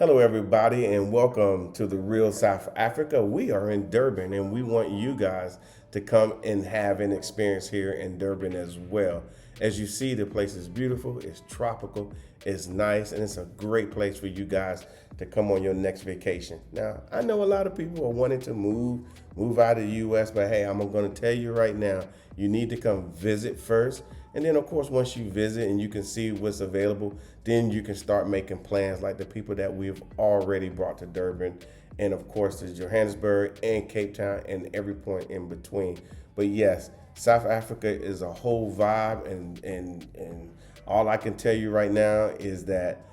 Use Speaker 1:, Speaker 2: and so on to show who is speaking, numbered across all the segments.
Speaker 1: Hello, everybody, and welcome to the Real South Africa. We are in Durban, and we want you guys to come and have an experience here in Durban as well. As you see, the place is beautiful, it's tropical, it's nice, and it's a great place for you guys to come on your next vacation. Now, I know a lot of people are wanting to move out of the U.S., but hey, I'm going to tell you right now, you need to come visit first. And then, of course, once you visit and you can see what's available, then you can start making plans like the people that we've already brought to Durban. And of course, to Johannesburg and Cape Town and every point in between. But yes, South Africa is a whole vibe. And all I can tell you right now is that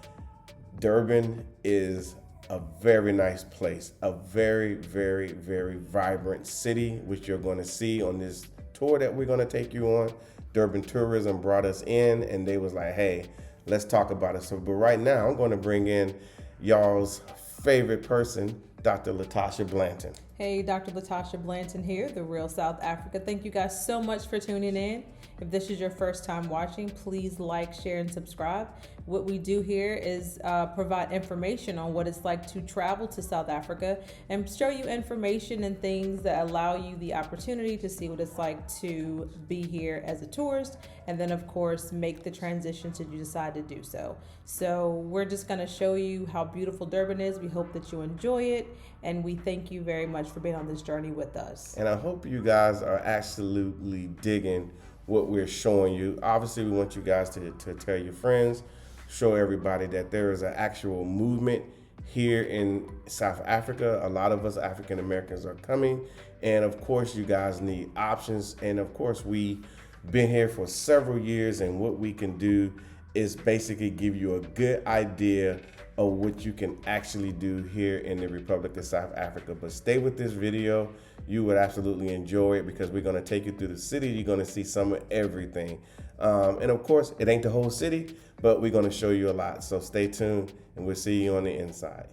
Speaker 1: Durban is a very nice place, a very, very, very vibrant city, which you're going to see on this tour that we're going to take you on. Durban Tourism brought us in and they was like, hey, let's talk about it. So, but right now I'm going to bring in y'all's favorite person, Dr. Latasha Blanton.
Speaker 2: Hey, Dr. Latasha Blanton here, The Real South Africa. Thank you guys so much for tuning in. If this is your first time watching, please like, share, and subscribe. What we do here is provide information on what it's like to travel to South Africa and show you information and things that allow you the opportunity to see what it's like to be here as a tourist, and then of course make the transition should you decide to do so. So we're just going to show you how beautiful Durban is. We hope that you enjoy it, and we thank you very much for being on this journey with us.
Speaker 1: And I hope you guys are absolutely digging what we're showing you. Obviously, we want you guys to tell your friends, show everybody that there is an actual movement here in South Africa. A lot of us African Americans are coming. And of course, you guys need options. And of course, we've been here for several years. And what we can do is basically give you a good idea of what you can actually do here in the Republic of South Africa. But stay with this video. You would absolutely enjoy it because we're going to take you through the city. You're going to see some of everything. And of course, it ain't the whole city, but we're going to show you a lot. So stay tuned and we'll see you on the inside.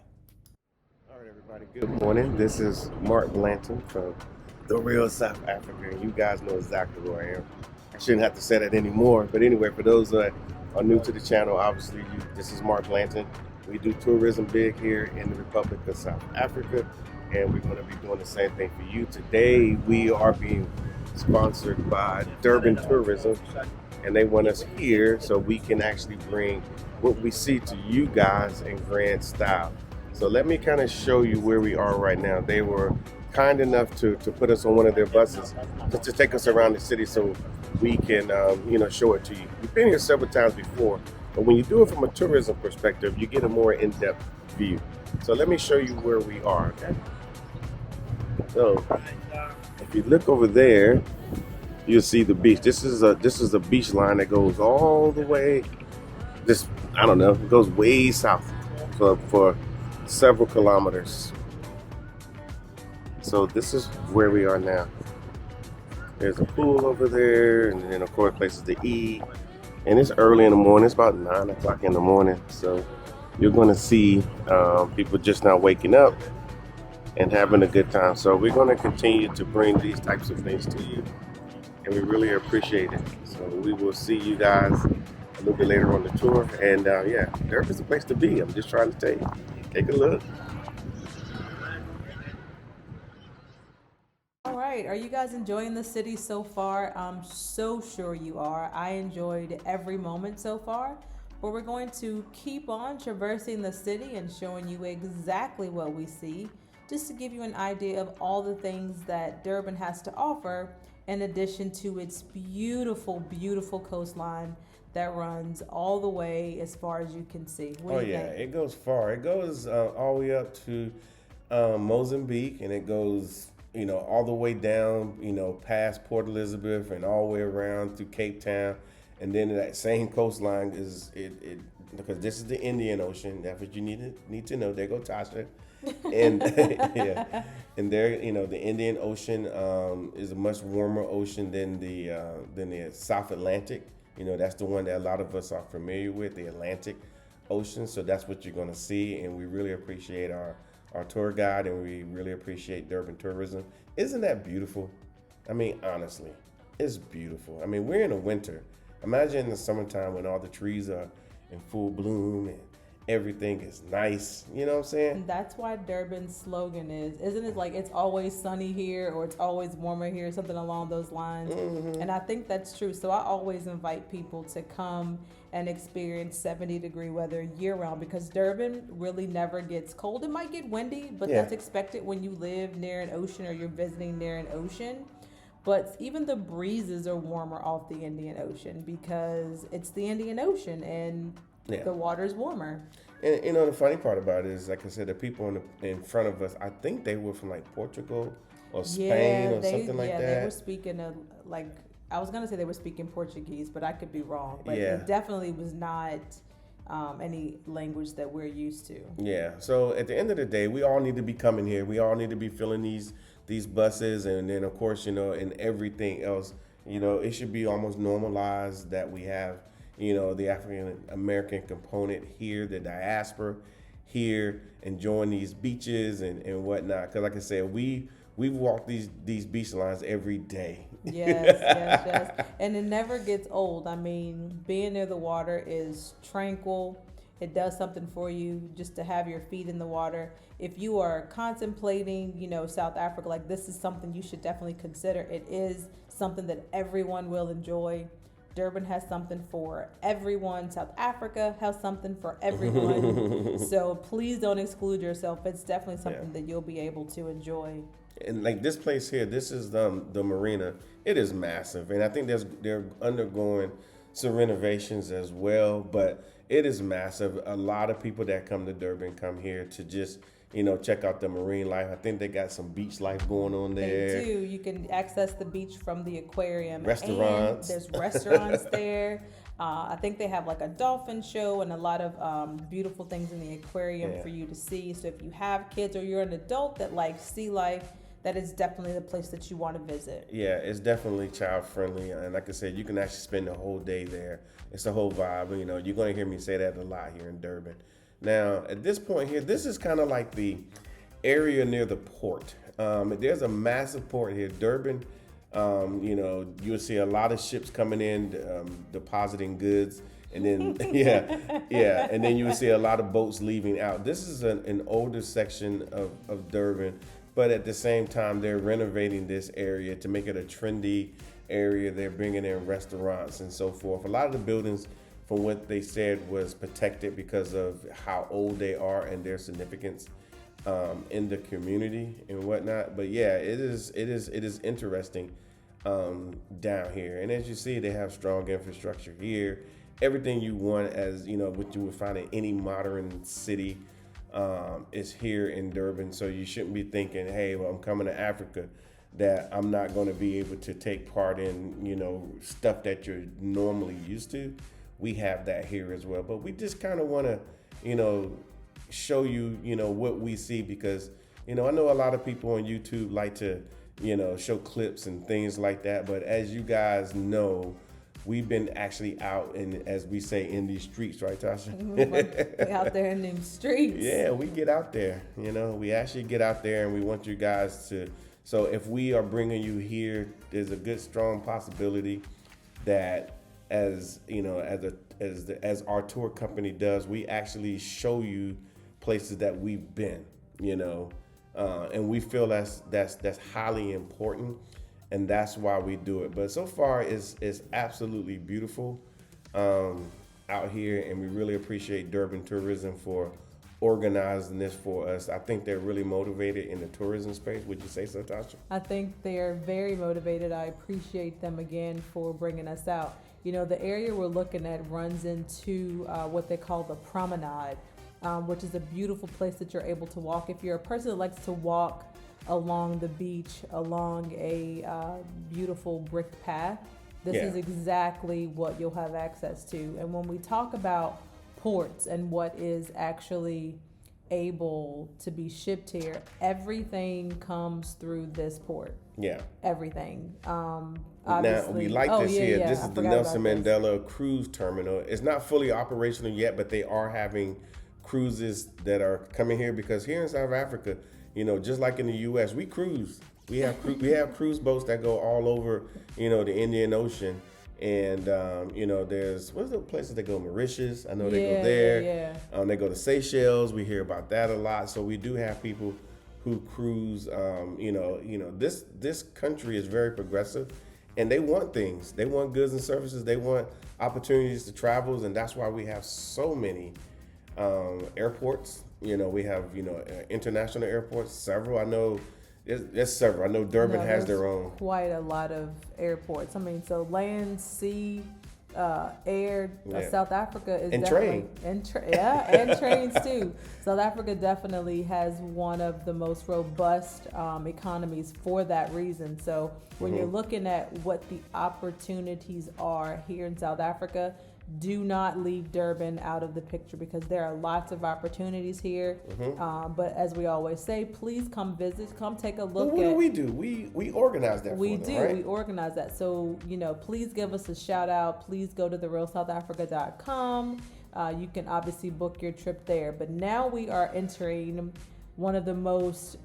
Speaker 1: All right, everybody. Good morning. This is Mark Blanton from The Real South Africa. And you guys know exactly who I am. I shouldn't have to say that anymore. But anyway, for those that are new to the channel, obviously, this is Mark Blanton. We do tourism big here in the Republic of South Africa, and we're going to be doing the same thing for you. Today, we are being sponsored by Durban Tourism, and they want us here so we can actually bring what we see to you guys in grand style. So let me kind of show you where we are right now. They were kind enough to put us on one of their buses just to take us around the city so we can, show it to you. We've been here several times before, but when you do it from a tourism perspective, you get a more in-depth view. So let me show you where we are, okay? So if you look over there, you'll see the beach. This is a beach line that goes all the way, it goes way south for several kilometers. So this is where we are now. There's a pool over there, and then of course places to eat. And it's early in the morning. It's about 9 o'clock in the morning. So you're going to see people just now waking up and having a good time. So we're going to continue to bring these types of things to you, and we really appreciate it. So we will see you guys a little bit later on the tour. And Durban's a place to be. I'm just trying to tell you. Take a look.
Speaker 2: All right, are you guys enjoying the city so far? I'm so sure you are. I enjoyed every moment so far, but we're going to keep on traversing the city and showing you exactly what we see, just to give you an idea of all the things that Durban has to offer, in addition to its beautiful, beautiful coastline that runs all the way as far as you can see. What do you think?
Speaker 1: It goes far. It goes all the way up to Mozambique, and it goes all the way down, past Port Elizabeth and all the way around through Cape Town. And then that same coastline is it because this is the Indian Ocean. That's what you need to know. There go Tasha. And yeah, and there, the Indian Ocean is a much warmer ocean than the South Atlantic. That's the one that a lot of us are familiar with, the Atlantic Ocean. So that's what you're going to see, and we really appreciate our tour guide, and we really appreciate Durban Tourism. Isn't that beautiful? I mean, honestly, it's beautiful. I mean, we're in the winter. Imagine in the summertime when all the trees are in full bloom Everything is nice. You know what I'm saying?
Speaker 2: And that's why Durban's slogan isn't it like it's always sunny here or it's always warmer here, something along those lines. And I think that's true. So I always invite people to come and experience 70-degree weather year round because Durban really never gets cold. It might get windy, but
Speaker 1: Yeah.
Speaker 2: that's expected when you live near an ocean or you're visiting near an ocean. But even the breezes are warmer off the Indian Ocean because it's the Indian Ocean and
Speaker 1: Yeah.
Speaker 2: the water's warmer.
Speaker 1: And you know the funny part about it is, like I said, the people in front of us, I think they were from like Portugal or Spain or something like that.
Speaker 2: They were speaking like I was gonna say they were speaking Portuguese, but I could be wrong. But
Speaker 1: Yeah.
Speaker 2: it definitely was not any language that we're used to.
Speaker 1: Yeah. So at the end of the day, we all need to be coming here. We all need to be filling these buses, and then of course, and everything else. It should be almost normalized that we have, the African American component here, the diaspora here, enjoying these beaches and whatnot. Because like I said, we've walked these beach lines every day.
Speaker 2: Yes. And it never gets old. I mean, being near the water is tranquil. It does something for you just to have your feet in the water. If you are contemplating, South Africa, like this is something you should definitely consider. It is something that everyone will enjoy. Durban has something for everyone. South Africa has something for everyone. So please don't exclude yourself. It's definitely something that you'll be able to enjoy.
Speaker 1: And like this place here, this is the marina. It is massive, and I think they're undergoing some renovations as well. But it is massive. A lot of people that come to Durban come here to just check out the marine life. I think they got some beach life going on there.
Speaker 2: They do. You can access the beach from the aquarium.
Speaker 1: Restaurants.
Speaker 2: And there's restaurants there. I think they have like a dolphin show and a lot of beautiful things in the aquarium for you to see. So if you have kids or you're an adult that likes sea life, that is definitely the place that you want to visit.
Speaker 1: Yeah, it's definitely child friendly, and like I said, you can actually spend the whole day there. It's a whole vibe. You're going to hear me say that a lot here in Durban. Now, at this point here, this is kind of like the area near the port. There's a massive port here, Durban. You'll see a lot of ships coming in, depositing goods, and then and then you will see a lot of boats leaving out. This is an older section of Durban. But at the same time, they're renovating this area to make it a trendy area. They're bringing in restaurants and so forth. A lot of the buildings, from what they said, was protected because of how old they are and their significance in the community and whatnot. But yeah, it is interesting down here. And as you see, they have strong infrastructure here. Everything you want, as what you would find in any modern city. Is here in Durban, so you shouldn't be thinking, hey, well, I'm coming to Africa, that I'm not going to be able to take part in, stuff that you're normally used to. We have that here as well, but we just kind of want to, show you, what we see because, I know a lot of people on YouTube like to, show clips and things like that, but as you guys know, we've been actually out in, as we say, in these streets, right, Tasha?
Speaker 2: We're out there in them streets.
Speaker 1: Yeah, we get out there. We actually get out there, and we want you guys to. So if we are bringing you here, there's a good, strong possibility that, as as our tour company does, we actually show you places that we've been. And we feel that's highly important. And that's why we do it. But so far, it's absolutely beautiful out here, and we really appreciate Durban Tourism for organizing this for us. I think they're really motivated in the tourism space. Would you say so, Tasha?
Speaker 2: I think they are very motivated. I appreciate them again for bringing us out. The area we're looking at runs into what they call the promenade, which is a beautiful place that you're able to walk. If you're a person that likes to walk along the beach, along a beautiful brick path, this is exactly what you'll have access to. And when we talk about ports and what is actually able to be shipped here, everything comes through this port.
Speaker 1: Yeah.
Speaker 2: Everything.
Speaker 1: Now, we like this here.
Speaker 2: Yeah,
Speaker 1: this is the Nelson Mandela Cruise Terminal. It's not fully operational yet, but they are having cruises that are coming here because here in South Africa, just like in the U.S., we cruise. We have cruise boats that go all over, the Indian Ocean, And there's what's the places they go? Mauritius, I know they
Speaker 2: Yeah,
Speaker 1: go there.
Speaker 2: yeah.
Speaker 1: They go to Seychelles. We hear about that a lot. So we do have people who cruise. This country is very progressive, and they want things. They want goods and services. They want opportunities to travel, and that's why we have so many airports. We have international airports. Several. I know. There's several. I know Durban has their own.
Speaker 2: Quite a lot of airports. I mean, so land, sea, air.
Speaker 1: Yeah.
Speaker 2: South Africa is
Speaker 1: And
Speaker 2: definitely
Speaker 1: train.
Speaker 2: and trains too. South Africa definitely has one of the most robust economies for that reason. So when you're looking at what the opportunities are here in South Africa, do not leave Durban out of the picture because there are lots of opportunities here. But as we always say, please come visit, come take a look.
Speaker 1: What do we do? We organize that.
Speaker 2: We
Speaker 1: for
Speaker 2: do.
Speaker 1: them, right?
Speaker 2: We organize that. So please give us a shout out. Please go to therealsouthafrica.com. You can obviously book your trip there. But now we are entering one of the most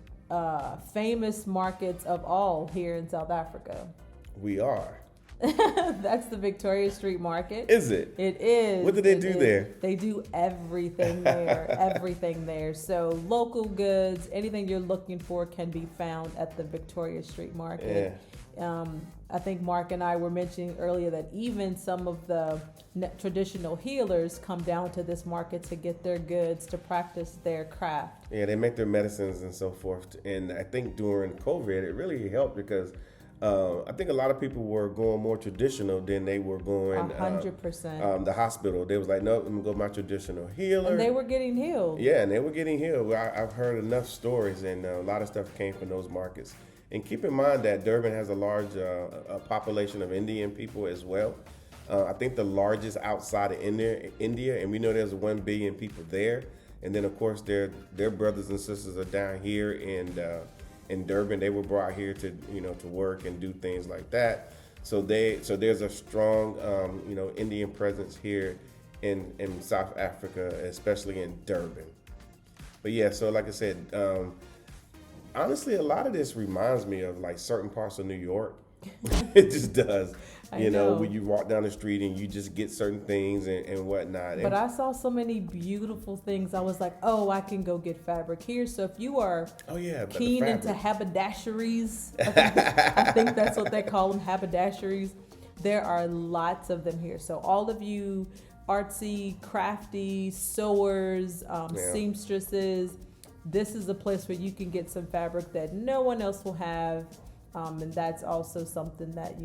Speaker 2: famous markets of all here in South Africa.
Speaker 1: We are.
Speaker 2: That's the Victoria Street Market.
Speaker 1: Is it?
Speaker 2: It is.
Speaker 1: What do they do there?
Speaker 2: They do everything there. Everything there. So local goods, anything you're looking for can be found at the Victoria Street Market.
Speaker 1: Yeah.
Speaker 2: I think Mark and I were mentioning earlier that even some of the traditional healers come down to this market to get their goods, to practice their craft.
Speaker 1: Yeah, they make their medicines and so forth. And I think during COVID, it really helped because I think a lot of people were going more traditional than they were going
Speaker 2: 100%.
Speaker 1: The hospital. They was like, no, let me go my traditional healer.
Speaker 2: And they were getting healed.
Speaker 1: Yeah, and they were getting healed. Well, I've heard enough stories, and a lot of stuff came from those markets. And keep in mind that Durban has a large population of Indian people as well. I think the largest outside of India, and we know there's 1 billion people there. And then of course their brothers and sisters are down here in Durban. They were brought here to to work and do things like that. So there's a strong Indian presence here in South Africa, especially in Durban. But yeah, so like I said, honestly, a lot of this reminds me of like certain parts of New York. It just does.
Speaker 2: I know.
Speaker 1: When you walk down the street and you just get certain things and whatnot.
Speaker 2: But I saw so many beautiful things. I was like, oh, I can go get fabric here. So if you are keen into haberdasheries, I think that's what they call them, haberdasheries. There are lots of them here. So all of you artsy, crafty, sewers, seamstresses, this is a place where you can get some fabric that no one else will have. And that's also something that,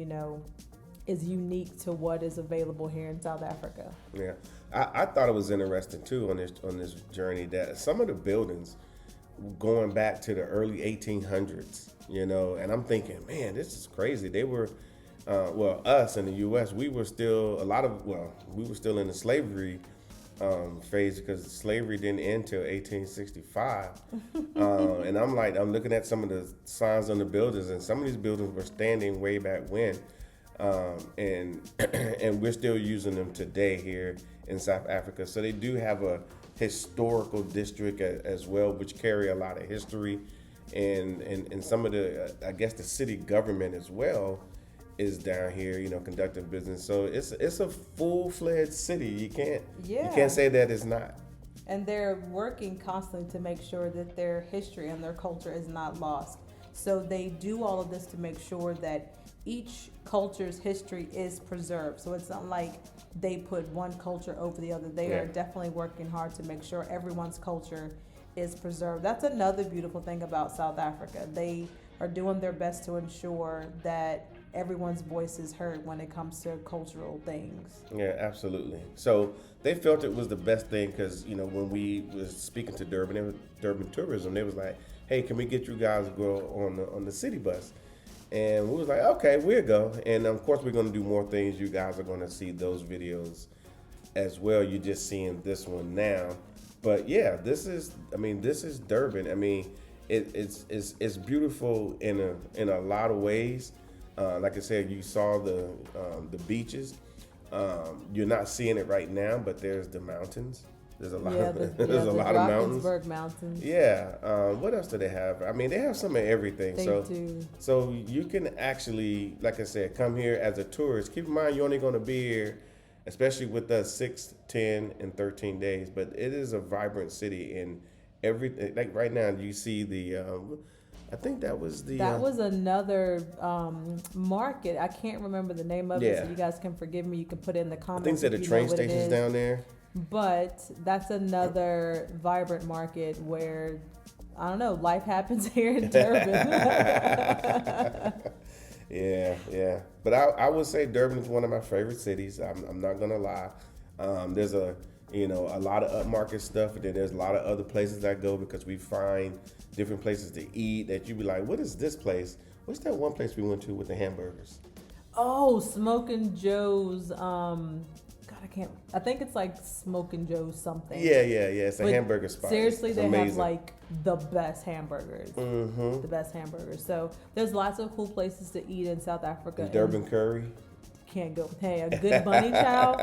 Speaker 2: is unique to what is available here in South Africa.
Speaker 1: Yeah, I thought it was interesting too on this journey that some of the buildings going back to the early 1800s, and I'm thinking, man, this is crazy. They were, us in the U.S., we were still in the slavery phase because slavery didn't end till 1865. And I'm looking at some of the signs on the buildings, and some of these buildings were standing way back when. And we're still using them today here in South Africa. So they do have a historical district as well, which carry a lot of history, and some of the I guess the city government as well is down here, conducting business. So it's a full-fledged city. You can't say that it's not.
Speaker 2: And they're working constantly to make sure that their history and their culture is not lost. So they do all of this to make sure that each culture's history is preserved. So it's not like they put one culture over the other. They are definitely working hard to make sure everyone's culture is preserved. That's another beautiful thing about South Africa. They are doing their best to ensure that everyone's voice is heard when it comes to cultural things.
Speaker 1: Yeah, absolutely. So they felt it was the best thing because, when we was speaking to Durban Tourism, they was like, hey, can we get you guys to go on the city bus? And we was like, okay, we'll go. And of course, we're going to do more things. You guys are going to see those videos as well. You're just seeing this one now. But yeah, this is Durban. I mean, it's beautiful in a lot of ways. Like I said, you saw the beaches. You're not seeing it right now, but there's the mountains. There's a lot
Speaker 2: Yeah,
Speaker 1: of there's a
Speaker 2: the
Speaker 1: lot of mountains.
Speaker 2: Drakensberg Mountains.
Speaker 1: Yeah. What else do they have? I mean, they have some of everything.
Speaker 2: They do.
Speaker 1: So you can actually, like I said, come here as a tourist. Keep in mind, you're only going to be here, especially with us, 6, 10, and 13 days. But it is a vibrant city in every. Like right now, you see the. I think that was the.
Speaker 2: That was another market. I can't remember the name of it,
Speaker 1: Yeah.
Speaker 2: so you guys can forgive me. You can put it in the
Speaker 1: I
Speaker 2: comments.
Speaker 1: think that the
Speaker 2: if you
Speaker 1: train
Speaker 2: know what it
Speaker 1: station's
Speaker 2: is.
Speaker 1: down there.
Speaker 2: But that's another vibrant market where, I don't know, life happens here in Durban.
Speaker 1: Yeah. But I would say Durban is one of my favorite cities. I'm not gonna lie. There's a lot of upmarket stuff, and then there's a lot of other places I go because we find different places to eat that you be like, what is this place? What's that one place we went to with the hamburgers?
Speaker 2: Oh, Smokin' Joe's. I think it's like Smokin' Joe's something.
Speaker 1: Yeah. It's a
Speaker 2: But
Speaker 1: hamburger spot.
Speaker 2: Seriously,
Speaker 1: It's
Speaker 2: they
Speaker 1: amazing.
Speaker 2: have like the best hamburgers.
Speaker 1: Mm-hmm.
Speaker 2: The best hamburgers. So there's lots of cool places to eat in South Africa.
Speaker 1: The Durban curry.
Speaker 2: Can't go. Hey, a good bunny chow,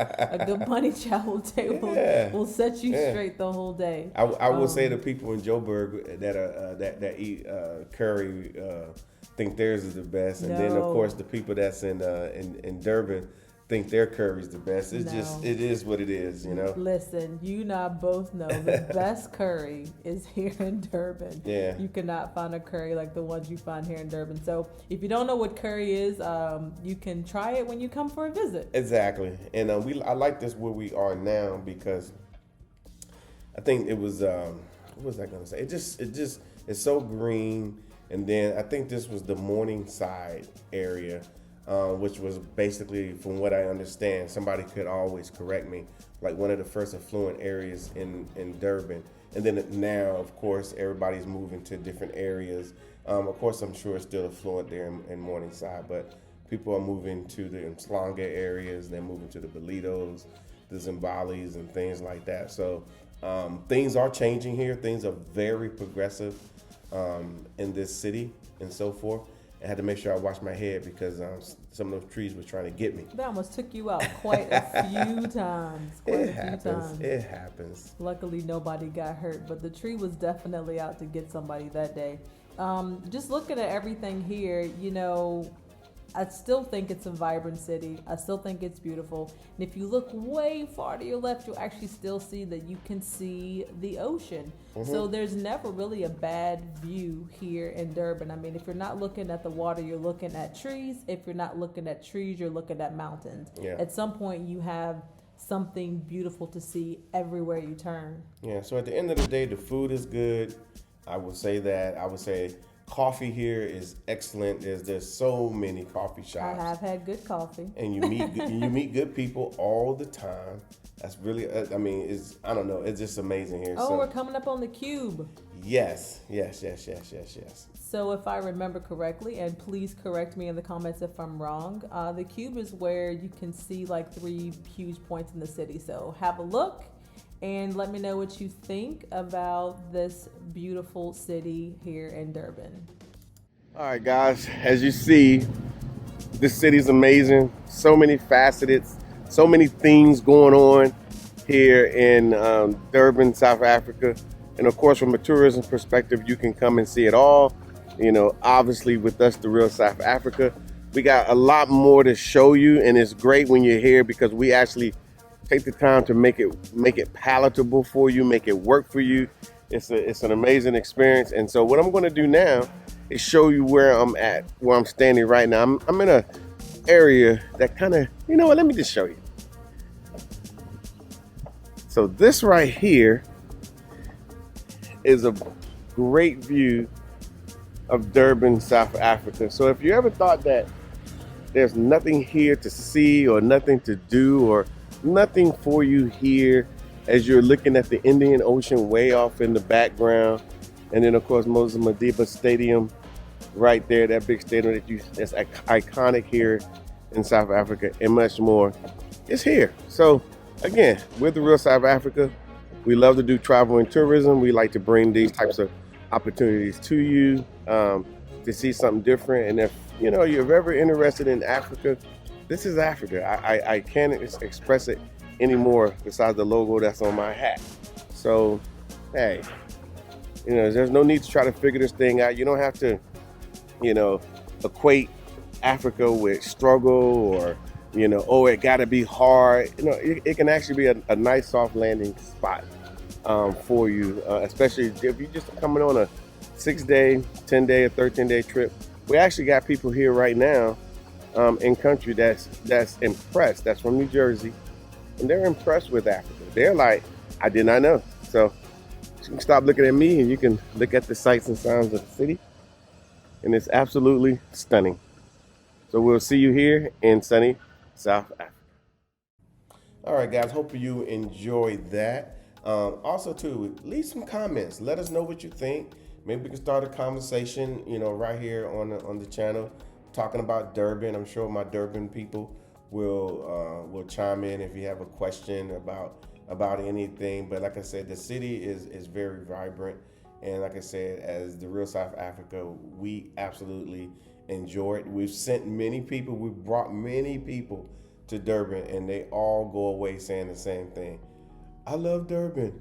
Speaker 2: will set you straight the whole day.
Speaker 1: I will say the people in Joburg that eat curry think theirs is the best, and then of
Speaker 2: No.
Speaker 1: course the people that's in Durban think their curry's the best. It's
Speaker 2: No.
Speaker 1: just it is what it is, you know.
Speaker 2: Listen, you and I both know the best curry is here in Durban.
Speaker 1: Yeah.
Speaker 2: You cannot find a curry like the ones you find here in Durban. So if you don't know what curry is, you can try it when you come for a visit.
Speaker 1: Exactly, and I like this where we are now because I think it was what was I gonna say? It just it's so green, and then I think this was the Morningside area. Which was basically, from what I understand, somebody could always correct me, like one of the first affluent areas in Durban. And then now, of course, everybody's moving to different areas. Of course, I'm sure it's still affluent there in Morningside, but people are moving to the Mslanga areas. They're moving to the Bolitos, the Zimbalis, and things like that. So things are changing here. Things are very progressive in this city and so forth. I had to make sure I washed my head because some of those trees were trying to get me.
Speaker 2: That almost took you out quite a few times.
Speaker 1: It happens.
Speaker 2: Luckily, nobody got hurt, but the tree was definitely out to get somebody that day. Just looking at everything here, I still think it's a vibrant city. I still think it's beautiful. And if you look way far to your left, you'll actually still see that you can see the ocean. Mm-hmm. So there's never really a bad view here in Durban. I mean, if you're not looking at the water, you're looking at trees. If you're not looking at trees, you're looking at mountains.
Speaker 1: Yeah.
Speaker 2: At some point, you have something beautiful to see everywhere you turn.
Speaker 1: Yeah, so at the end of the day, the food is good. I would say that. I would say coffee here is excellent. There's so many coffee shops.
Speaker 2: I have had good coffee.
Speaker 1: And you meet good people all the time. That's really, I don't know, it's just amazing here.
Speaker 2: Oh,
Speaker 1: so,
Speaker 2: we're coming up on the Cube.
Speaker 1: Yes.
Speaker 2: So if I remember correctly, and please correct me in the comments if I'm wrong, the Cube is where you can see like 3 huge points in the city. So have a look and let me know what you think about this beautiful city here in Durban.
Speaker 1: All right, guys, as you see, this city's amazing. So many facets, so many things going on here in Durban, South Africa. And of course, from a tourism perspective, you can come and see it all. Obviously with us, The Real South Africa, we got a lot more to show you, and it's great when you're here because we actually take the time to make it palatable for you, make it work for you. It's an amazing experience. And so what I'm going to do now is show you where I'm at, where I'm standing right now. I'm in a area that kind of, let me just show you. So this right here is a great view of Durban, South Africa. So if you ever thought that there's nothing here to see or nothing to do or nothing for you here as you're looking at the Indian Ocean way off in the background, and then of course Moses Madiba Stadium right there, that big stadium that's iconic here in South Africa, and much more, it's here. So again, we're The Real South Africa. We love to do travel and tourism. We like to bring these types of opportunities to you to see something different. And if you're ever interested in Africa, this is Africa. I can't express it anymore besides the logo that's on my hat. So, hey, there's no need to try to figure this thing out. You don't have to, equate Africa with struggle or, oh, it got to be hard. It can actually be a nice soft landing spot for you, especially if you're just coming on a 6-day, 10-day, or 13-day trip. We actually got people here right now in country that's impressed. That's from New Jersey, and they're impressed with Africa. They're like, I did not know. So you can stop looking at me and you can look at the sights and sounds of the city, and it's absolutely stunning. So we'll see you here in sunny South Africa. All right, guys, hope you enjoyed that. Also, too, leave some comments. Let us know what you think. Maybe we can start a conversation, right here on the channel, talking about Durban. I'm sure my Durban people will chime in if you have a question about anything. But like I said, the city is very vibrant, and like I said, as the real South Africa, we absolutely enjoy it. We've sent many people. We've brought many people to Durban, and they all go away saying the same thing. I love Durban.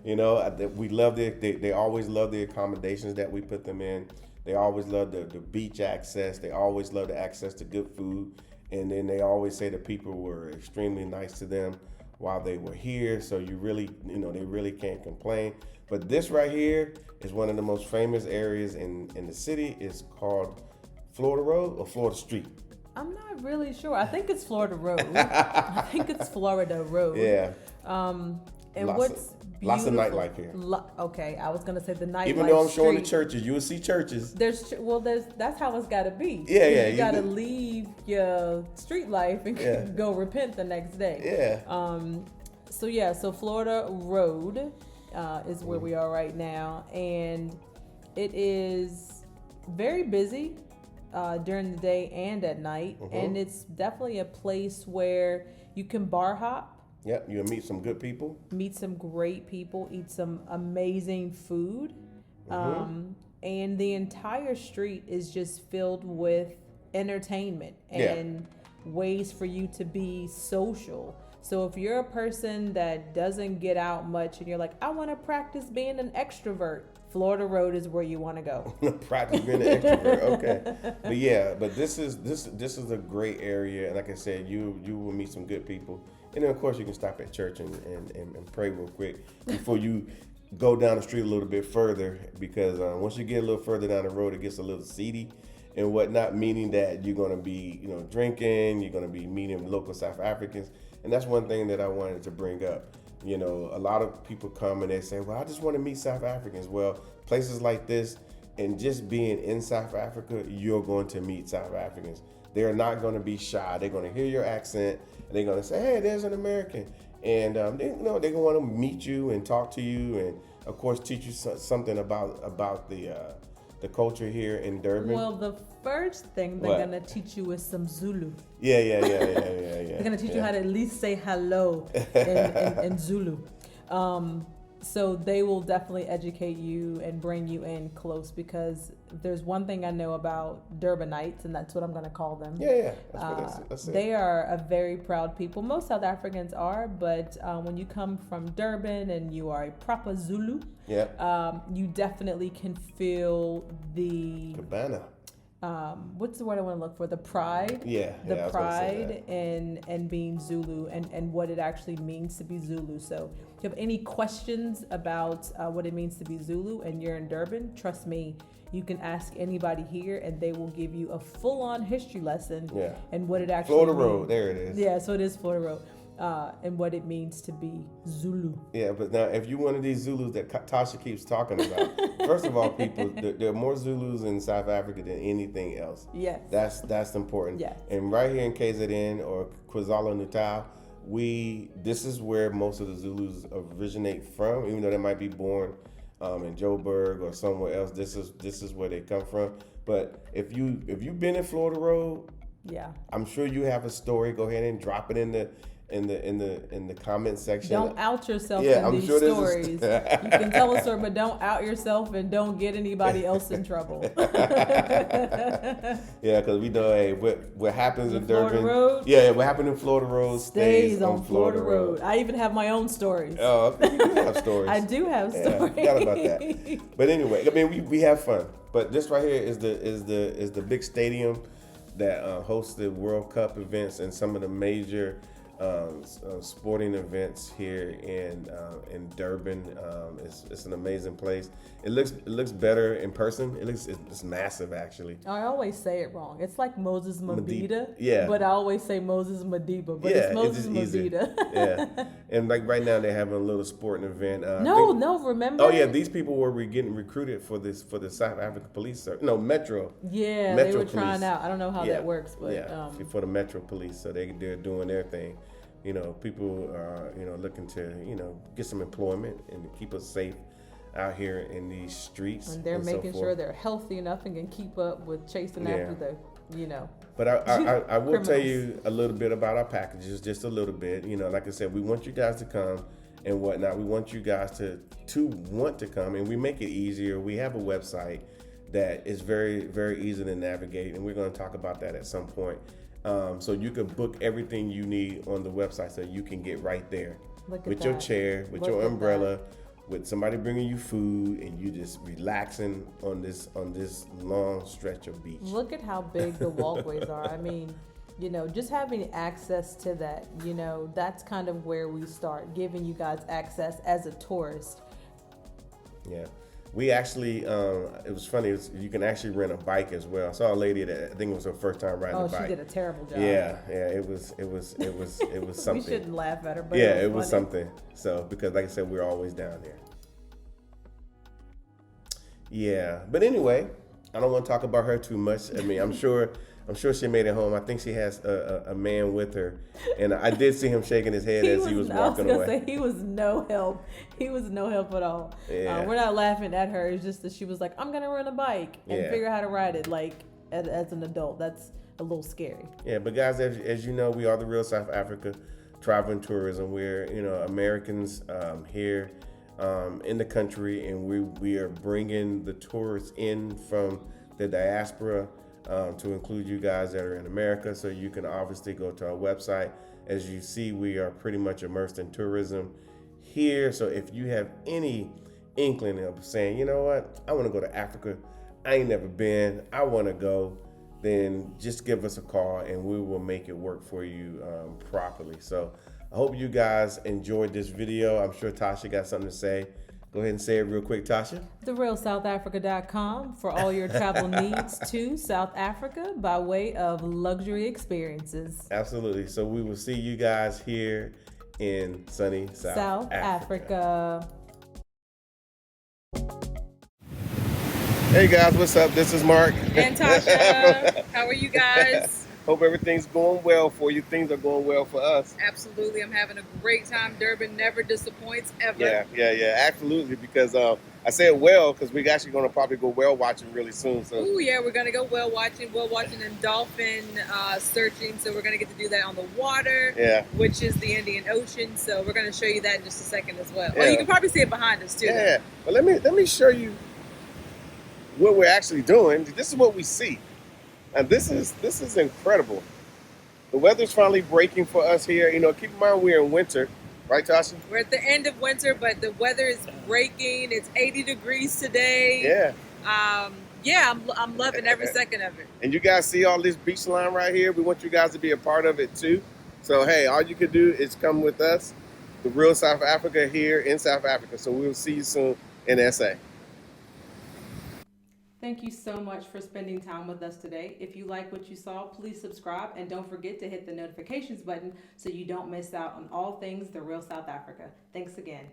Speaker 1: We love they always love the accommodations that we put them in. They always love the beach access. They always love the access to good food. And then they always say the people were extremely nice to them while they were here. So you really, they really can't complain. But this right here is one of the most famous areas in the city. It's called Florida Road or Florida Street.
Speaker 2: I'm not really sure. I think it's Florida Road. I think it's Florida Road.
Speaker 1: Yeah.
Speaker 2: And
Speaker 1: lots of nightlife here.
Speaker 2: Okay, I was gonna say the nightlife.
Speaker 1: Even though I'm showing the churches, you will see churches.
Speaker 2: That's how it's gotta be.
Speaker 1: Yeah.
Speaker 2: You gotta leave your street life and go repent the next day.
Speaker 1: Yeah.
Speaker 2: So Florida Road is where we are right now, and it is very busy during the day and at night, and it's definitely a place where you can bar hop.
Speaker 1: Yep, you'll meet some good people.
Speaker 2: Meet some great people, eat some amazing food. And the entire street is just filled with entertainment and ways for you to be social. So if you're a person that doesn't get out much and you're like, I want to practice being an extrovert, Florida Road is where you want to go.
Speaker 1: Practice being an extrovert, okay. But this is a great area, and like I said, you will meet some good people. And then, of course, you can stop at church and pray real quick before you go down the street a little bit further, because once you get a little further down the road, it gets a little seedy and whatnot, meaning that you're going to be, drinking, you're going to be meeting local South Africans. And that's one thing that I wanted to bring up. A lot of people come and they say, well, I just want to meet South Africans. Well, places like this and just being in South Africa, you're going to meet South Africans. They're not going to be shy. They're going to hear your accent, and they're going to say, hey, there's an American. And they're going to want to meet you and talk to you and, of course, teach you something about the culture here in Durban.
Speaker 2: Well, the first thing they're going to teach you is some Zulu.
Speaker 1: Yeah.
Speaker 2: They're going to teach you how to at least say hello in Zulu. So they will definitely educate you and bring you in close, because there's one thing I know about Durbanites, and that's what I'm going to call them.
Speaker 1: Yeah. That's
Speaker 2: they are a very proud people. Most South Africans are, but when you come from Durban and you are a proper Zulu, you definitely can feel the
Speaker 1: cabana.
Speaker 2: What's the word I want to look for? The pride.
Speaker 1: The
Speaker 2: pride and being Zulu and what it actually means to be Zulu. So if you have any questions about what it means to be Zulu and you're in Durban, trust me, you can ask anybody here and they will give you a full-on history lesson and what it actually
Speaker 1: Florida
Speaker 2: means.
Speaker 1: Road, there it is.
Speaker 2: Yeah, so it is Florida Road. And what it means to be Zulu.
Speaker 1: Yeah, but now if you're one of these Zulus that Tasha keeps talking about, first of all, people, there are more Zulus in South Africa than anything else.
Speaker 2: Yes.
Speaker 1: That's important.
Speaker 2: Yes.
Speaker 1: And right here in KZN or KwaZulu-Natal, this is where most of the Zulus originate from, even though they might be born in Joburg or somewhere else. This is where they come from. But if you've been in Florida Road, I'm sure you have a story. Go ahead and drop it in in the comment section.
Speaker 2: Don't out yourself
Speaker 1: Yeah,
Speaker 2: in
Speaker 1: I'm
Speaker 2: these
Speaker 1: sure there's
Speaker 2: stories. You can tell a story, but don't out yourself and don't get anybody else in trouble.
Speaker 1: Yeah, because we know, hey, what happens in
Speaker 2: Florida
Speaker 1: Durban.
Speaker 2: Road?
Speaker 1: Yeah, what happened in Florida Road stays on Florida Road.
Speaker 2: I even have my own stories.
Speaker 1: Oh, I think you do have stories.
Speaker 2: I do have
Speaker 1: Yeah,
Speaker 2: stories.
Speaker 1: forgot about that. But anyway, I mean, we have fun. But this right here is the big stadium that hosts the World Cup events and some of the major sporting events here in Durban. It's an amazing place. It looks better in person. It's massive actually.
Speaker 2: I always say it wrong. It's like Moses Mabida.
Speaker 1: Yeah.
Speaker 2: But I always say Moses Madiba. But
Speaker 1: Yeah,
Speaker 2: it's Moses
Speaker 1: just easier.
Speaker 2: Mabida.
Speaker 1: Yeah. And like right now they're having a little sporting event.
Speaker 2: No, remember?
Speaker 1: Oh yeah, these people were getting recruited for the South African Police Service. No, Metro.
Speaker 2: Yeah,
Speaker 1: Metro
Speaker 2: they were trying
Speaker 1: Police.
Speaker 2: out. I don't know how that works, but
Speaker 1: for the Metro Police, so they're doing their thing. You know, people are looking to get some employment and keep us safe out here in these streets.
Speaker 2: and they're making
Speaker 1: so
Speaker 2: sure they're healthy enough and can keep up with chasing after the
Speaker 1: But I will tell
Speaker 2: criminals.
Speaker 1: you a little bit about our packages, just a little bit. Like I said, we want you guys to come and whatnot. We want you guys to want to come, and we make it easier. We have a website that is very, very easy to navigate, and we're going to talk about that at some point. So you can book everything you need on the website, so you can get right there with your chair, with your umbrella, with somebody bringing you food, and you just relaxing on this long stretch of beach.
Speaker 2: Look at how big the walkways are. I mean, just having access to that, that's kind of where we start giving you guys access as a tourist.
Speaker 1: Yeah. We actually, it was funny, you can actually rent a bike as well. I saw a lady that I think it was her first time riding a bike.
Speaker 2: Oh, she did a terrible job.
Speaker 1: Yeah, it was something.
Speaker 2: We shouldn't laugh at her, but
Speaker 1: yeah, it was
Speaker 2: funny.
Speaker 1: something. So, because like I said, we're always down there. Yeah, but anyway, I don't want to talk about her too much. I mean, I'm sure she made it home. I think she has a man with her, and I did see him shaking his head as he was walking away.
Speaker 2: Say, he was no help. He was no help at all.
Speaker 1: Yeah.
Speaker 2: We're not laughing at her. It's just that she was like, "I'm gonna rent a bike and figure out how to ride it." Like as an adult, that's a little scary.
Speaker 1: Yeah, but guys, as you know, we are the Real South Africa Travel and Tourism. We're Americans here in the country, and we are bringing the tourists in from the diaspora. To include you guys that are in America, so you can obviously go to our website. As you see, we are pretty much immersed in tourism here. So if you have any inkling of saying, you know what, I want to go to Africa, I ain't never been, I want to go, then just give us a call and we will make it work for you properly. So I hope you guys enjoyed this video. I'm sure Tasha got something to say. Go ahead and say it real quick, Tasha.
Speaker 2: TheRealSouthAfrica.com for all your travel needs to South Africa by way of luxury experiences.
Speaker 1: Absolutely. So we will see you guys here in sunny South Africa. Hey guys, what's up? This is Mark.
Speaker 2: And Tasha. How are you guys?
Speaker 1: Hope everything's going well for you. Things are going well for us.
Speaker 2: Absolutely. I'm having a great time. Durban never disappoints, ever.
Speaker 1: Yeah, absolutely. Because I said well, because we're actually going to probably go whale watching really soon. So.
Speaker 2: Oh yeah, we're going to go whale watching and dolphin searching. So we're going to get to do that on the water, which is the Indian Ocean. So we're going to show you that in just a second as well. Yeah. Oh, you can probably see it behind us too.
Speaker 1: Yeah, but let me show you what we're actually doing. This is what we see. And this is incredible. The weather's finally breaking for us here. Keep in mind we're in winter, right, Tasha?
Speaker 2: We're at the end of winter, but the weather is breaking. It's 80 degrees today.
Speaker 1: Yeah.
Speaker 2: I'm loving every second of it.
Speaker 1: And you guys see all this beach line right here? We want you guys to be a part of it too. So hey, all you can do is come with us, the Real South Africa here in South Africa. So we'll see you soon in SA. Thank you so much for spending time with us today. If you like what you saw, please subscribe and don't forget to hit the notifications button so you don't miss out on all things The Real South Africa. Thanks again.